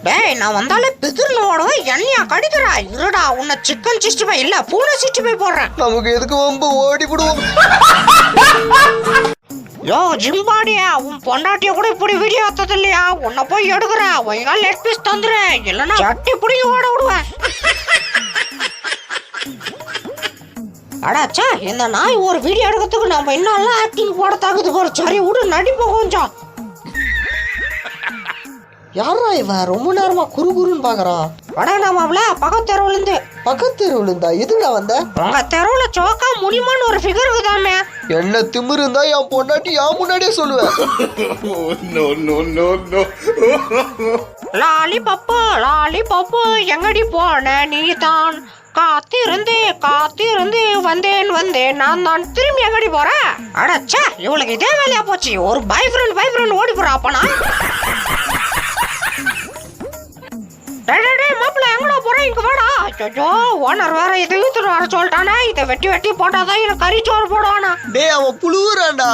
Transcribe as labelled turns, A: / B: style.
A: டேய் நான் வந்தாலே பிதிர்னு ஓடுவேன், என்னையா கடிக்கிறா? இருடா உன்னை சிக்கன் 65 இல்ல பூனை 65 போடுறேன்.
B: நமக்கு எதுக்கு வம்பு, ஓடி விடுவோம்.
A: யோ ஜிம்பாடியா, உன் பொண்டாட்டிய கூட இப்படி வீடியோ எடுத்தது இல்லையா? உன்னை போய் எடுக்கிறேன், ஒழுங்கா லெட் பீஸ் தந்துறேன், இல்லைன்னா சட்டி பிடிங்கி ஓட விடுவேன். அடாச்சா, இந்த நாய் ஒரு வீடியோ எடுக்கிறதுக்கு நம்ம இன்னும் ஆக்டிங் போட தாக்குது பாரு. சரி விடு, நடிப்போம் கொஞ்சம்.
B: யாரா இவன் ரொம்ப நேரமா குறுகுறுன்னு பாக்குறான்?
A: அடா நாமல பக்கத்து தெருவுல இருந்து.
B: பக்கத்து தெருவுல இருந்தா எதுடா வந்த?
A: உங்க தெருவுல சோக்கா முடியுமான்னு ஒரு ஃபிகர் இருக்குதாமே.
B: என்ன திமிரு இருந்தா என் பொண்டாட்டி என் முன்னாடியே சொல்லுவேன்.
A: லாலி பப்பு எங்கடி போன நீதான்? காத்திருந்து வந்தேன் நான் திரும்பி எங்கடி போறேன்? அடச்சா, இவளுக்கு இதே வேலையா போச்சு. ஒரு பாய் ஃப்ரெண்ட் ஓடி போறா அப்பனா. மாப்பிள்ள எங்கடா போற? இங்க வாடா. அச்சோ, ஓனர் வேற இதை இழுத்துட்டு வர சொல்லிட்டானே. இதை வெட்டி போட்டாதான் எனக்கு கறி சோறு போடுவானா.
B: டேய் அவன் புழுவுறான்டா.